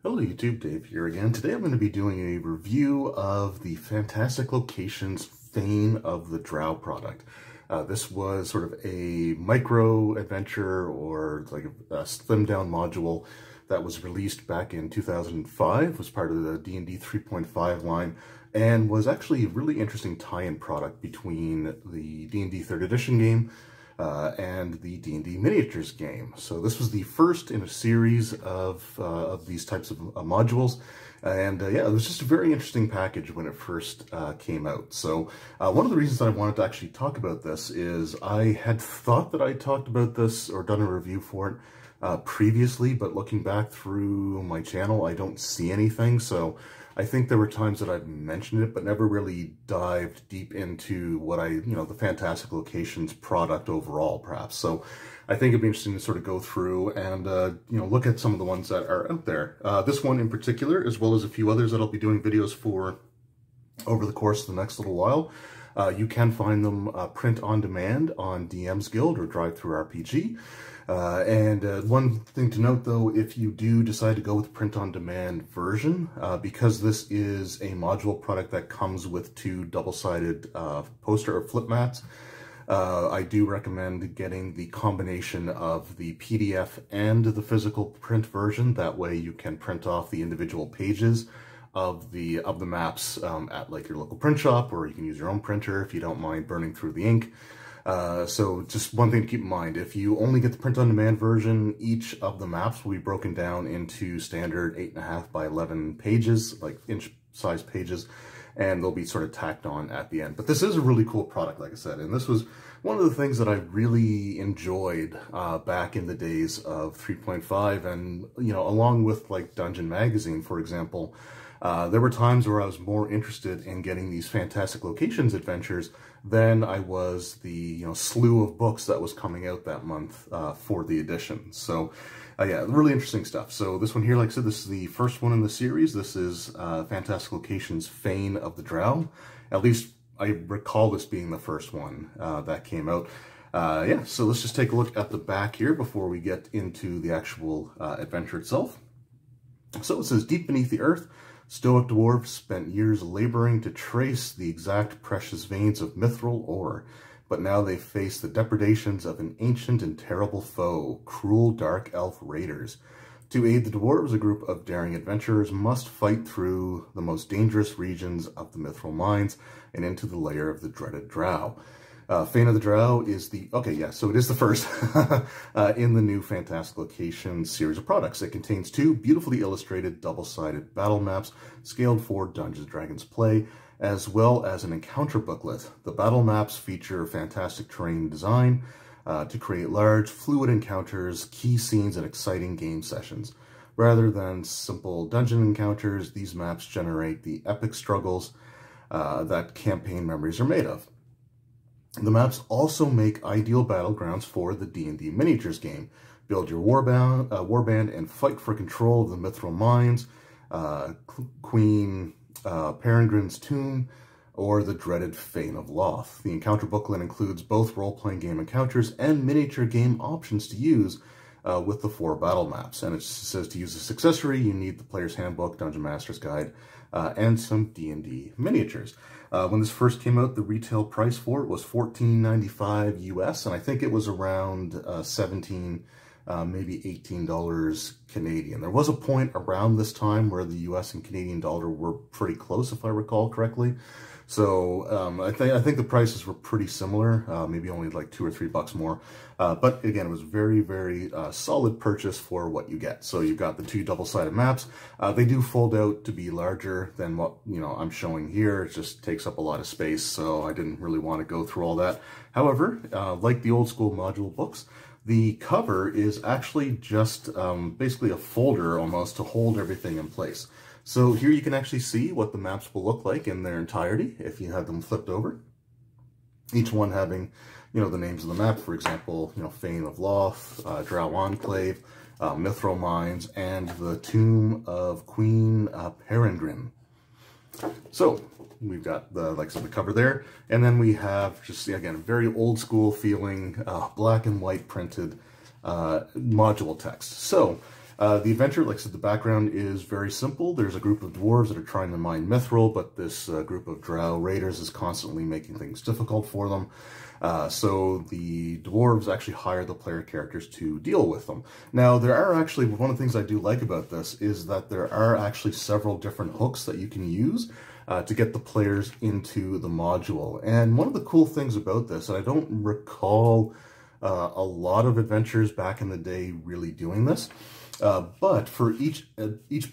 Hello YouTube, Dave here again. Today I'm going to be doing a review of the Fantastic Locations Fane of the Drow product. This was sort of a micro adventure or like a slimmed down module that was released back in 2005, was part of the D&D 3.5 line, and was actually a really interesting tie-in product between the D&D 3rd edition game and the D&D miniatures game. So this was the first in a series of these types of modules, and yeah, it was just a very interesting package when it first came out. So one of the reasons that I wanted to actually talk about this is I had thought that I talked about this or done a review for it previously, but looking back through my channel, I don't see anything. So I think there were times that I've mentioned it, but never really dived deep into what the Fantastic Locations product overall, perhaps. So I think it'd be interesting to sort of go through and, look at some of the ones that are out there. This one in particular, as well as a few others that I'll be doing videos for over the course of the next little while. You can find them print on demand on DM's Guild or Drive-Thru-RPG. One thing to note, though, if you do decide to go with the print-on-demand version, because this is a module product that comes with two double-sided poster or flip mats, I do recommend getting the combination of the PDF and the physical print version. That way you can print off the individual pages of the maps at like your local print shop, or you can use your own printer if you don't mind burning through the ink. So just one thing to keep in mind, if you only get the print-on-demand version, each of the maps will be broken down into standard 8.5 by 11 pages, like inch-size pages, and they'll be sort of tacked on at the end. But this is a really cool product, like I said, and this was one of the things that I really enjoyed back in the days of 3.5, and, along with, like, Dungeon Magazine, for example. There were times where I was more interested in getting these Fantastic Locations adventures than I was the slew of books that was coming out that month for the edition. So yeah, really interesting stuff. So this one here, like I said, this is the first one in the series. This is Fantastic Locations Fane of the Drow. At least I recall this being the first one that came out. Yeah, so let's just take a look at the back here before we get into the actual adventure itself. So it says, deep beneath the earth, stoic dwarves spent years laboring to trace the exact precious veins of mithril ore, but now they face the depredations of an ancient and terrible foe, cruel dark elf raiders. To aid the dwarves, a group of daring adventurers must fight through the most dangerous regions of the mithril mines and into the lair of the dreaded drow. Fane of the Drow is so it is the first in the new Fantastic Locations series of products. It contains two beautifully illustrated double-sided battle maps scaled for Dungeons & Dragons play, as well as an encounter booklet. The battle maps feature fantastic terrain design to create large, fluid encounters, key scenes, and exciting game sessions. Rather than simple dungeon encounters, these maps generate the epic struggles that campaign memories are made of. The maps also make ideal battlegrounds for the D&D miniatures game. Build your warband and fight for control of the mithril mines, Queen Peregrine's tomb, or the dreaded Faint of Loth. The encounter booklet includes both role-playing game encounters and miniature game options to use with the 4 battle maps. And it says to use this accessory, you need the Player's Handbook, Dungeon Master's Guide, and some D&D miniatures. When this first came out, the retail price for it was $14.95 US, and I think it was around $17, maybe $18 Canadian. There was a point around this time where the US and Canadian dollar were pretty close, if I recall correctly. So I think the prices were pretty similar, maybe only like $2 or $3 more. But again, it was very, very solid purchase for what you get. So you've got the two double-sided maps. They do fold out to be larger than what I'm showing here. It just takes up a lot of space, so I didn't really want to go through all that. However, like the old school module books, the cover is actually just basically a folder almost to hold everything in place. So here you can actually see what the maps will look like in their entirety if you have them flipped over. Each one having, the names of the map, for example, Faint of Loth, Drow Enclave, Mithril Mines, and the Tomb of Queen Peregrine. So we've got the cover there, and then we have just, again, very old school feeling, black and white printed module text. So The adventure, like I said, the background is very simple. There's a group of dwarves that are trying to mine mithril, but this group of drow raiders is constantly making things difficult for them. So the dwarves actually hire the player characters to deal with them. Now, there are actually, one of the things I do like about this is that there are actually several different hooks that you can use to get the players into the module. And one of the cool things about this, and I don't recall a lot of adventures back in the day really doing this, but for each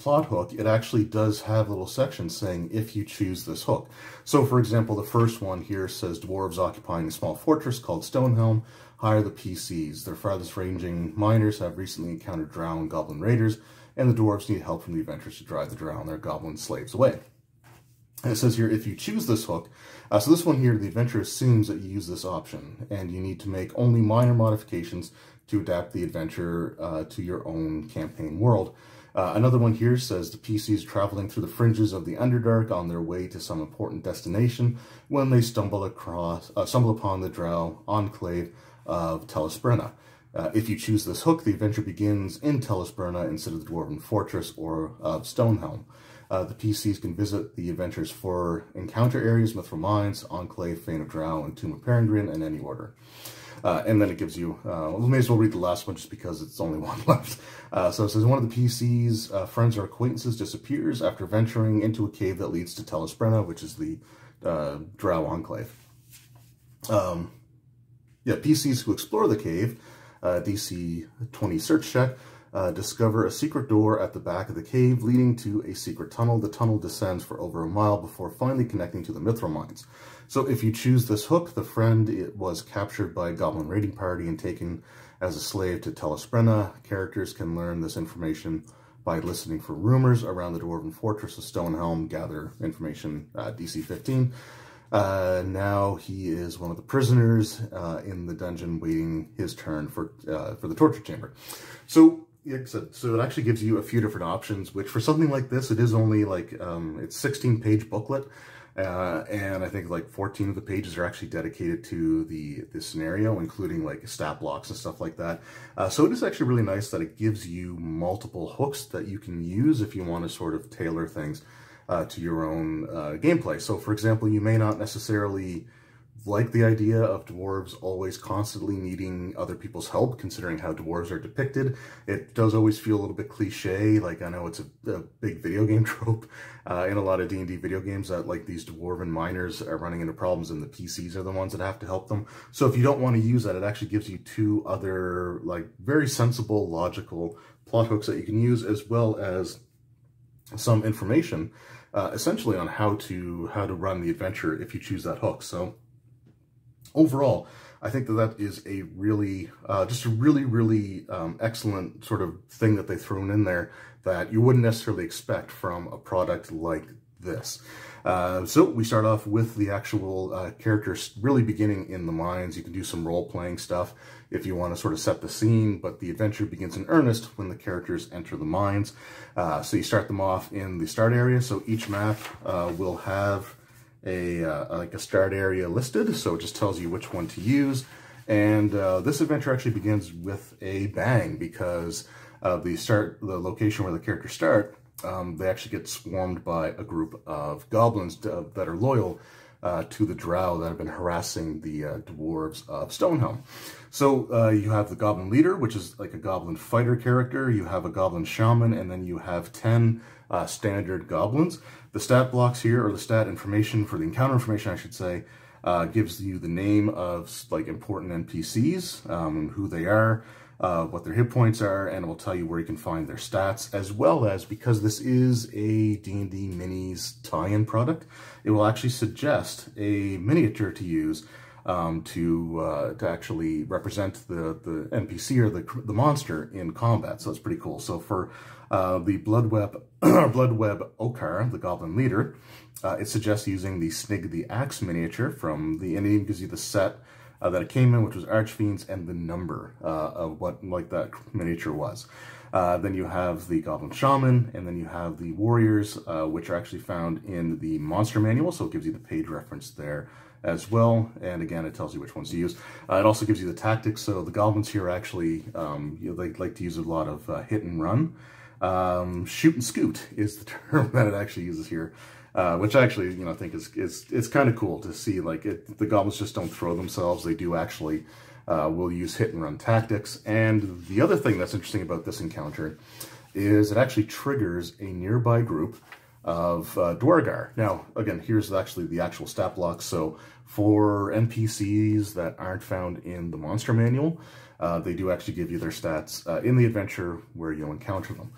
plot hook, it actually does have little sections saying if you choose this hook. So, for example, the first one here says dwarves occupying a small fortress called Stonehelm hire the PCs. Their farthest ranging miners have recently encountered drow and goblin raiders, and the dwarves need help from the adventurers to drive the drow and their goblin slaves away. And it says here, if you choose this hook, so this one here, the adventure assumes that you use this option, and you need to make only minor modifications to adapt the adventure to your own campaign world. Another one here says the PCs traveling through the fringes of the Underdark on their way to some important destination when they stumble upon the Drow Enclave of Telesbrina. If you choose this hook, the adventure begins in Telesbrina instead of the Dwarven Fortress or of Stonehelm. The PCs can visit the adventures for encounter areas, mithril mines, Enclave, Fane of Drow, and Tomb of Peregrine in any order. And then it gives you, we may as well read the last one just because it's only one left. So it says, one of the PC's friends or acquaintances disappears after venturing into a cave that leads to Telesbrina, which is the Drow Enclave. PCs who explore the cave, DC 20 search check, discover a secret door at the back of the cave leading to a secret tunnel. The tunnel descends for over a mile before finally connecting to the mithril mines. So if you choose this hook, the friend was captured by a goblin raiding party and taken as a slave to Telesbrina. Characters can learn this information by listening for rumors around the Dwarven Fortress of Stonehelm, gather information, DC 15. Now he is one of the prisoners in the dungeon waiting his turn for the torture chamber. So, like I said, so it actually gives you a few different options, which for something like this, it is only like, it's 16-page booklet. And I think like 14 of the pages are actually dedicated to the scenario, including like stat blocks and stuff like that. So it is actually really nice that it gives you multiple hooks that you can use if you want to sort of tailor things to your own gameplay. So for example, you may not necessarily like the idea of dwarves always constantly needing other people's help, considering how dwarves are depicted. It does always feel a little bit cliche. Like, I know it's a big video game trope in a lot of D&D video games that like these dwarven miners are running into problems and the PCs are the ones that have to help them. So if you don't want to use that, it actually gives you two other like very sensible, logical plot hooks that you can use, as well as some information essentially on how to run the adventure if you choose that hook. So overall, I think that is a really, just a really excellent sort of thing that they've thrown in there that you wouldn't necessarily expect from a product like this. So we start off with the actual characters really beginning in the mines. You can do some role-playing stuff if you want to sort of set the scene, but the adventure begins in earnest when the characters enter the mines. So you start them off in the start area. So each map will have like a start area listed, so it just tells you which one to use. And this adventure actually begins with a bang, because the location where the characters start, they actually get swarmed by a group of goblins that are loyal to the drow that have been harassing the dwarves of Stonehelm. So you have the goblin leader, which is like a goblin fighter character. You have a goblin shaman, and then you have 10 standard goblins. The stat blocks here, or the stat information for the encounter information, I should say, gives you the name of like important NPCs, who they are, what their hit points are, and it will tell you where you can find their stats, as well as, because this is a D&D Minis tie-in product, it will actually suggest a miniature to use to actually represent the NPC or the monster in combat. So it's pretty cool. So for the Bloodweb Okar, the goblin leader, it suggests using the Snig the Axe miniature and it even gives you the set that it came in, which was Archfiends, and the number of what like that miniature was. Then you have the Goblin Shaman, and then you have the Warriors, which are actually found in the Monster Manual, so it gives you the page reference there as well, and again, it tells you which ones to use. It also gives you the tactics, so the goblins here actually, they like to use a lot of hit and run. Shoot and scoot is the term that it actually uses here, which I actually, think is kind of cool to see. Like, the goblins just don't throw themselves, they do actually will use hit and run tactics. And the other thing that's interesting about this encounter is it actually triggers a nearby group of Dwargar. Now, again, here's actually the actual stat block. So for NPCs that aren't found in the monster manual, they do actually give you their stats in the adventure where you'll encounter them.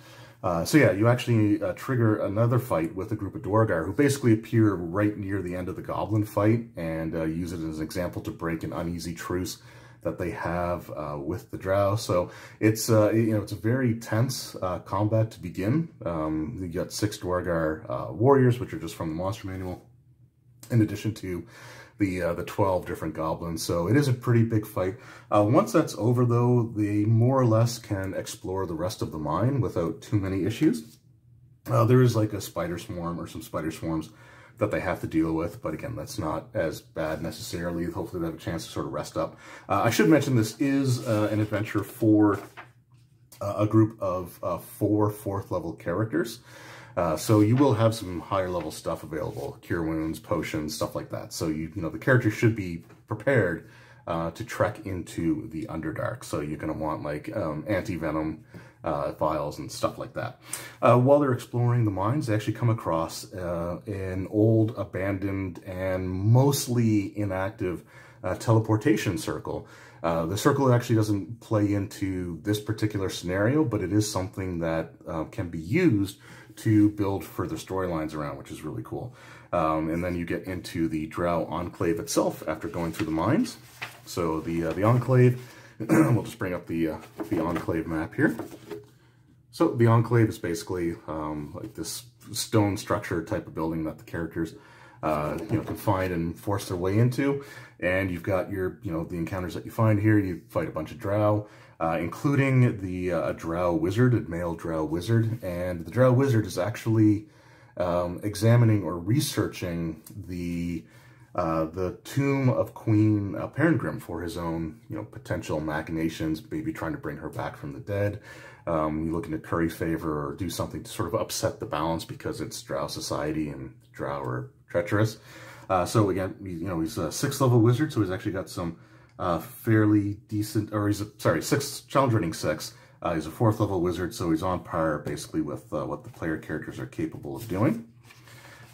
So yeah, you actually trigger another fight with a group of Dwargar who basically appear right near the end of the goblin fight, and use it as an example to break an uneasy truce that they have with the Drow. So it's it's a very tense combat to begin. You got 6 Dwargar warriors, which are just from the monster manual, in addition to the 12 different goblins. So it is a pretty big fight. Once that's over, though, they more or less can explore the rest of the mine without too many issues. There is like a spider swarm or some spider swarms that they have to deal with, but again, that's not as bad necessarily. Hopefully they have a chance to sort of rest up. I should mention this is an adventure for a group of 4 4th level characters. So you will have some higher level stuff available, cure wounds, potions, stuff like that. So the character should be prepared to trek into the Underdark. So you're going to want like anti-venom vials and stuff like that. While they're exploring the mines, they actually come across an old, abandoned, and mostly inactive teleportation circle. The circle actually doesn't play into this particular scenario, but it is something that can be used to build further storylines around, which is really cool. And then you get into the Drow Enclave itself after going through the mines. So the Enclave, we'll just bring up the Enclave map here. So the Enclave is basically like this stone structure type of building that the characters can find and force their way into. And you've got your, the encounters that you find here. You fight a bunch of Drow, including the Drow Wizard, a male Drow Wizard. And the Drow Wizard is actually examining or researching the tomb of Queen Perengrim for his own, potential machinations, maybe trying to bring her back from the dead. Looking to curry favor or do something to sort of upset the balance because it's Drow society and Drow are treacherous. So again, he's a 6th level wizard, so he's actually got some fairly decent, or he's a, 6 challenge rating 6. He's a 4th level wizard, so he's on par basically with what the player characters are capable of doing.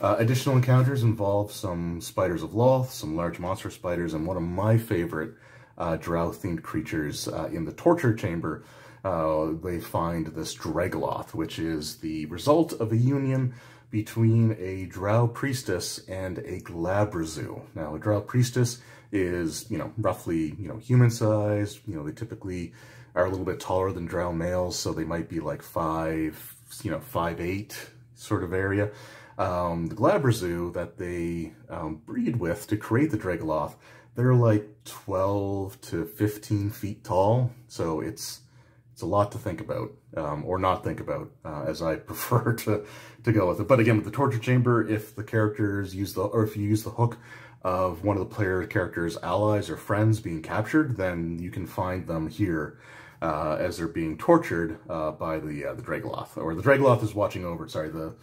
Additional encounters involve some spiders of Loth, some large monster spiders, and one of my favorite Drow-themed creatures in the torture chamber. They find this Dregloth, which is the result of a union between a Drow priestess and a Glabrazu. Now, a Drow priestess is, roughly, human-sized. They typically are a little bit taller than Drow males, so they might be like 5'8" sort of area. The Glabrazu that they breed with to create the Dregloth, they're like 12 to 15 feet tall, so it's a lot to think about, or not think about, as I prefer to go with it. But again, with the torture chamber, if the characters if you use the hook of one of the player characters' allies or friends being captured, then you can find them here as they're being tortured by the Dregloth. Or the Dregloth is watching over. Sorry, the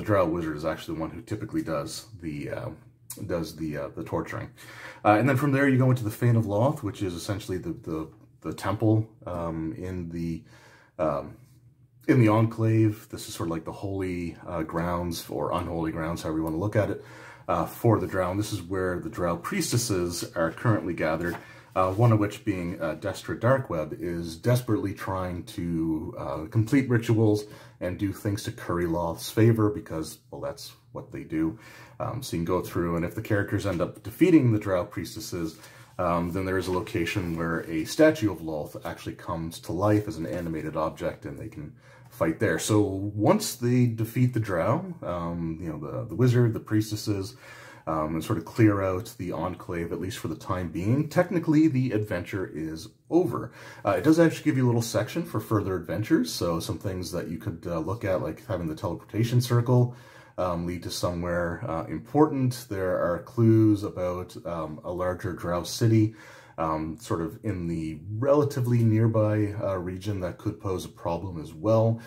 Drow Wizard is actually the one who typically does the torturing. And then from there, you go into the Faint of Loth, which is essentially the temple in the Enclave. This is sort of like the holy grounds or unholy grounds, however you want to look at it, for the Drow. And this is where the Drow priestesses are currently gathered, one of which being Destra Darkweb, is desperately trying to complete rituals and do things to curry Loth's favor because, well, that's what they do. So you can go through, and if the characters end up defeating the Drow priestesses, then there is a location where a statue of Loth actually comes to life as an animated object, and they can fight there. So once they defeat the Drow, the wizard, the priestesses, and sort of clear out the Enclave, at least for the time being, technically the adventure is over. It does actually give you a little section for further adventures, so some things that you could look at, like having the teleportation circle, lead to somewhere important. There are clues about a larger Drow city, sort of in the relatively nearby region that could pose a problem as well.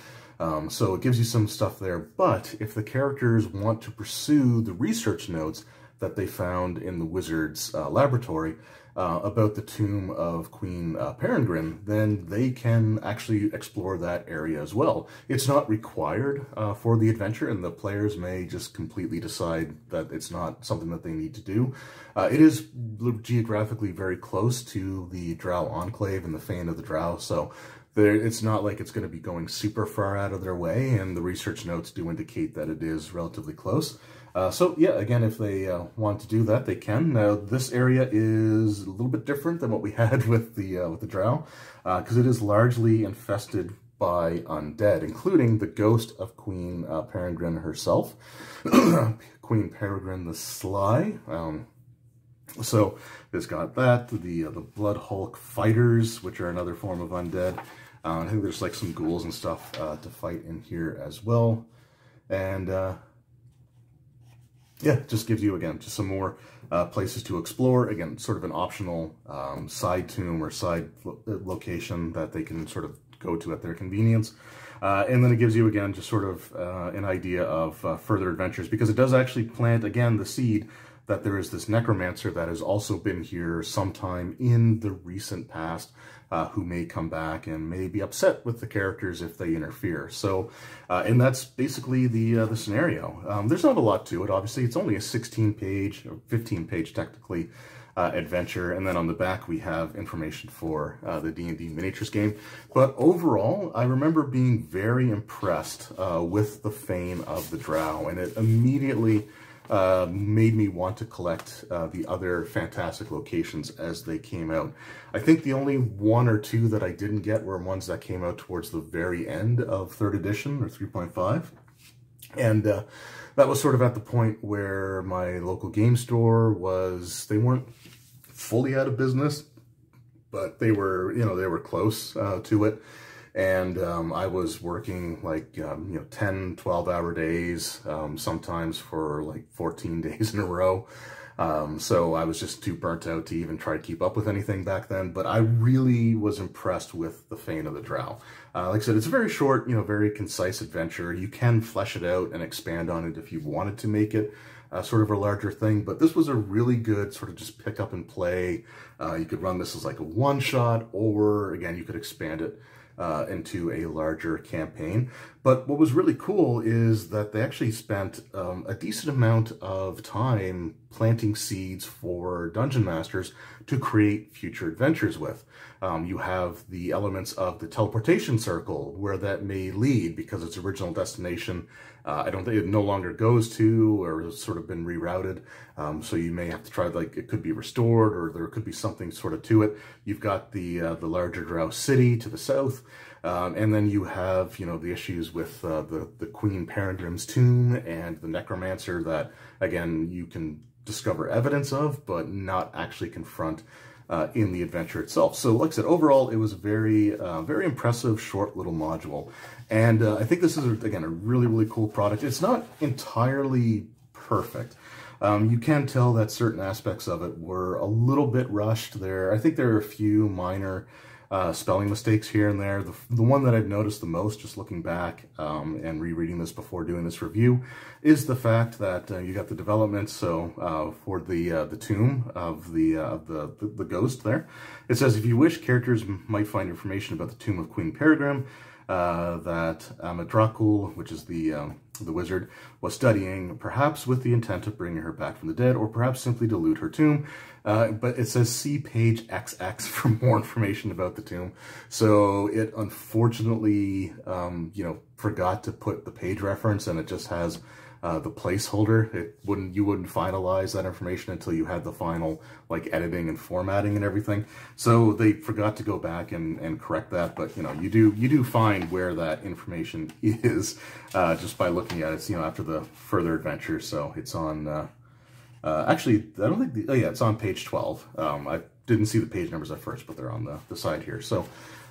So it gives you some stuff there, but if the characters want to pursue the research notes that they found in the wizard's laboratory about the tomb of Queen Peregrine, then they can actually explore that area as well. It's not required for the adventure, and the players may just completely decide that it's not something that they need to do. It is geographically very close to the Drow Enclave and the Fane of the Drow, so it's not like it's going to be going super far out of their way, and the research notes do indicate that it is relatively close. So yeah, again, if they want to do that, they can. Now, this area is a little bit different than what we had with the Drow, because it is largely infested by undead, including the ghost of Queen Peregrine herself, Queen Peregrine the Sly. So it's got that, the Blood Hulk fighters, which are another form of undead. I think there's like some ghouls and stuff to fight in here as well. And yeah, just gives you, again, just some more places to explore. Again, sort of an optional side tomb or side location that they can sort of go to at their convenience. And then it gives you, again, just sort of an idea of further adventures, because it does actually plant, again, the seed that there is this necromancer that has also been here sometime in the recent past, who may come back and may be upset with the characters if they interfere. So, and that's basically the scenario. There's not a lot to it, obviously. It's only a 16-page, or 15-page technically, adventure, and then on the back we have information for the D&D miniatures game. But overall, I remember being very impressed with the Fane of the Drow, and it immediately made me want to collect the other fantastic locations as they came out. I think the only one or two that I didn't get were ones that came out towards the very end of 3rd edition, or 3.5. And that was sort of at the point where my local game store was, they weren't fully out of business, but they were, you know, they were close to it. And I was working like, 10, 12-hour days, sometimes for like 14 days in a row. So I was just too burnt out to even try to keep up with anything back then. But I really was impressed with the Fane of the Drow. Like I said, it's a very short, very concise adventure. You can flesh it out and expand on it if you wanted to make it sort of a larger thing. But this was a really good sort of just pick up and play. You could run this as like a one-shot, or again, you could expand it into a larger campaign. But what was really cool is that they actually spent a decent amount of time planting seeds for dungeon masters to create future adventures with. You have the elements of the teleportation circle, where that may lead, because its original destination, I don't think it no longer goes to, or has sort of been rerouted. So you may have to try, like, it could be restored, or there could be something sort of to it. You've got the larger Drow city to the south. And then you have, the issues with the Queen Peregrine's tomb and the necromancer that, again, you can discover evidence of, but not actually confront in the adventure itself. So, like I said, overall, it was a very, very impressive, short little module. And I think this is, again, a really, really cool product. It's not entirely perfect. You can tell that certain aspects of it were a little bit rushed there. I think there are a few minor spelling mistakes here and there. The one that I've noticed the most, just looking back and rereading this before doing this review, is the fact that you got the development. So for the tomb of the ghost there, it says, if you wish, characters might find information about the tomb of Queen Peregrine that Dracul, which is the wizard, was studying, perhaps with the intent of bringing her back from the dead, or perhaps simply to loot her tomb. But it says see page XX for more information about the tomb. So it unfortunately, forgot to put the page reference, and it just has the placeholder. You wouldn't finalize that information until you had the final, like, editing and formatting and everything. So they forgot to go back and correct that. But you do find where that information is just by looking at it. After the further adventure. So it's on. Actually, I don't think. It's on page 12. I didn't see the page numbers at first, but they're on the side here. So.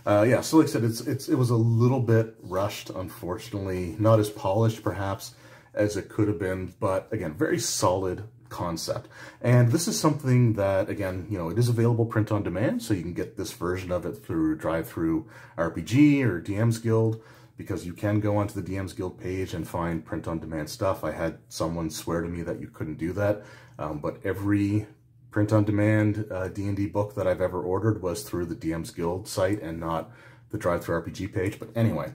Yeah, so like I said, it was a little bit rushed, unfortunately, not as polished perhaps as it could have been, but again, very solid concept. And this is something that, again, you know, it is available print on demand, so you can get this version of it through Drive-Thru RPG or DM's Guild, because you can go onto the DM's Guild page and find print on demand stuff. I had someone swear to me that you couldn't do that, but every print on demand D&D book that I've ever ordered was through the DM's Guild site and not the Drive-Thru RPG page. But anyway,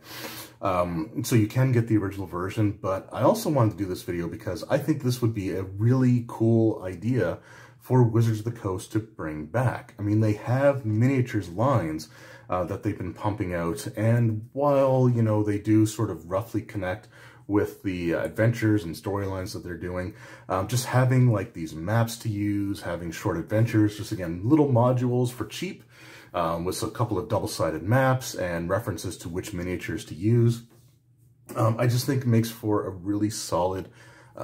so you can get the original version, but I also wanted to do this video because I think this would be a really cool idea for Wizards of the Coast to bring back. I mean, they have miniatures lines that they've been pumping out, and while, you know, they do sort of roughly connect with the adventures and storylines that they're doing, just having like these maps to use, having short adventures, just again, little modules for cheap, with a couple of double-sided maps and references to which miniatures to use. I just think it makes for a really solid,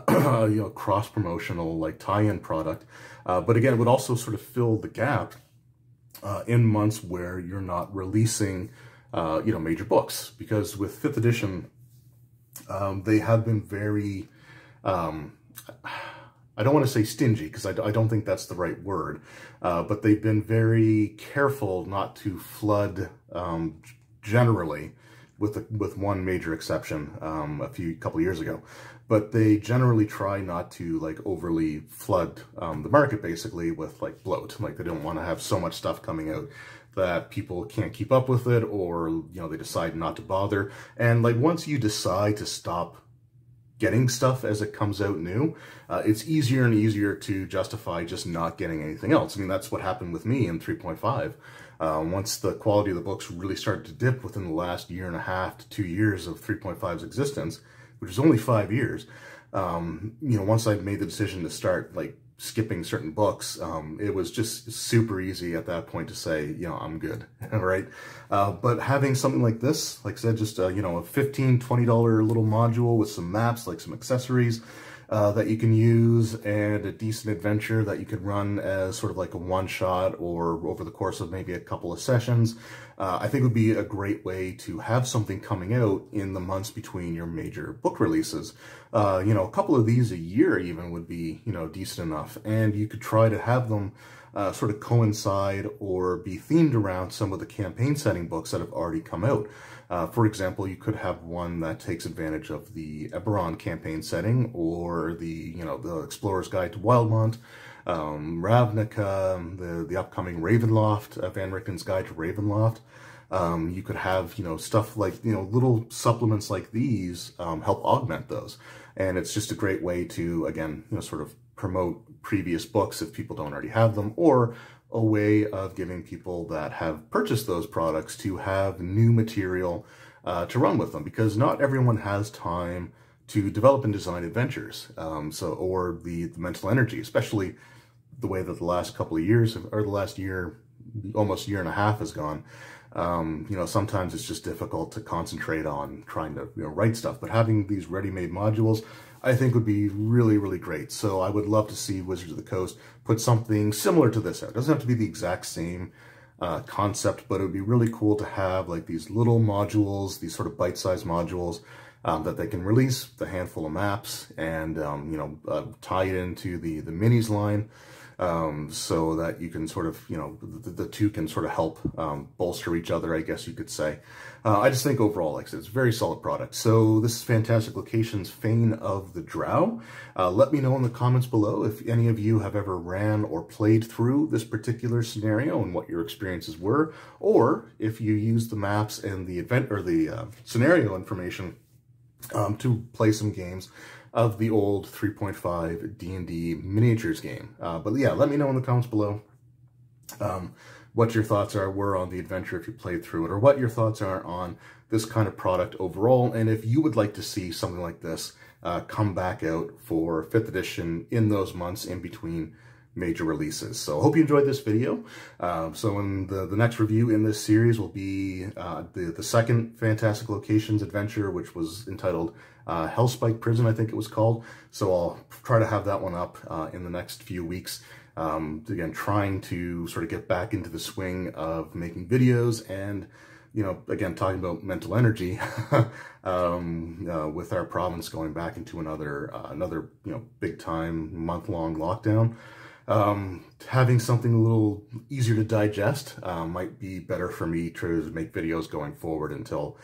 you know, cross-promotional, like, tie-in product. But again, it would also sort of fill the gap in months where you're not releasing, you know, major books. Because with 5th edition, they have been very, I don't want to say stingy, because I don't think that's the right word, but they've been very careful not to flood, generally, with one major exception a couple years ago. But they generally try not to, like, overly flood the market, basically, with, like, bloat. Like, they don't want to have so much stuff coming out that people can't keep up with it, or, you know, they decide not to bother. And, like, once you decide to stop getting stuff as it comes out new, it's easier and easier to justify just not getting anything else. I mean, that's what happened with me in 3.5. Once the quality of the books really started to dip within the last 1.5 to 2 years of 3.5's existence, which is only 5 years, you know, once I made the decision to start, like, skipping certain books, it was just super easy at that point to say, you know, I'm good, right? But having something like this, like I said, just, you know, a $15, $20 little module with some maps, like some accessories that you can use, and a decent adventure that you could run as sort of like a one-shot or over the course of maybe a couple of sessions, I think would be a great way to have something coming out in the months between your major book releases. You know, a couple of these a year even would be, you know, decent enough. And you could try to have them sort of coincide or be themed around some of the campaign setting books that have already come out. For example, you could have one that takes advantage of the Eberron campaign setting, or the, you know, the Explorer's Guide to Wildemount, Ravnica, the upcoming Ravenloft, Van Richten's Guide to Ravenloft. You could have, you know, stuff like, you know, little supplements like these help augment those. And it's just a great way to, again, you know, sort of promote previous books if people don't already have them, or a way of giving people that have purchased those products to have new material to run with them, because not everyone has time to develop and design adventures, or the mental energy, especially the way that the last couple of years, or the last year, almost 1.5 has gone. You know, sometimes it's just difficult to concentrate on trying to, you know, write stuff, but having these ready-made modules, I think, would be really, really great. So I would love to see Wizards of the Coast put something similar to this out. It doesn't have to be the exact same concept, but it would be really cool to have, like, these little modules, these sort of bite-sized modules that they can release, the handful of maps, and, you know, tie it into the minis line. So that you can sort of, you know, the two can sort of help bolster each other, I guess you could say. I just think overall, like I said, it's a very solid product. So this is Fantastic Locations' Fane of the Drow. Let me know in the comments below if any of you have ever ran or played through this particular scenario and what your experiences were, or if you used the maps and the event or the scenario information to play some games of the old 3.5 D&D miniatures game. But yeah, let me know in the comments below what your thoughts were on the adventure if you played through it, or what your thoughts are on this kind of product overall, and if you would like to see something like this come back out for 5th edition in those months in between major releases. So I hope you enjoyed this video. So in the next review in this series will be the second Fantastic Locations adventure, which was entitled Hellspike Prison, I think it was called. So I'll try to have that one up in the next few weeks. Again, trying to sort of get back into the swing of making videos and you know, again, talking about mental energy, with our province going back into another, you know, big time month-long lockdown, having something a little easier to digest might be better for me to make videos going forward until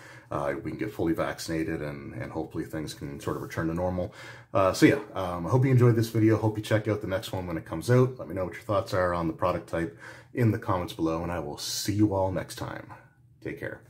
we can get fully vaccinated and hopefully things can sort of return to normal. So yeah, I hope you enjoyed this video. Hope you check out the next one when it comes out. Let me know what your thoughts are on the product type in the comments below, and I will see you all next time. Take care.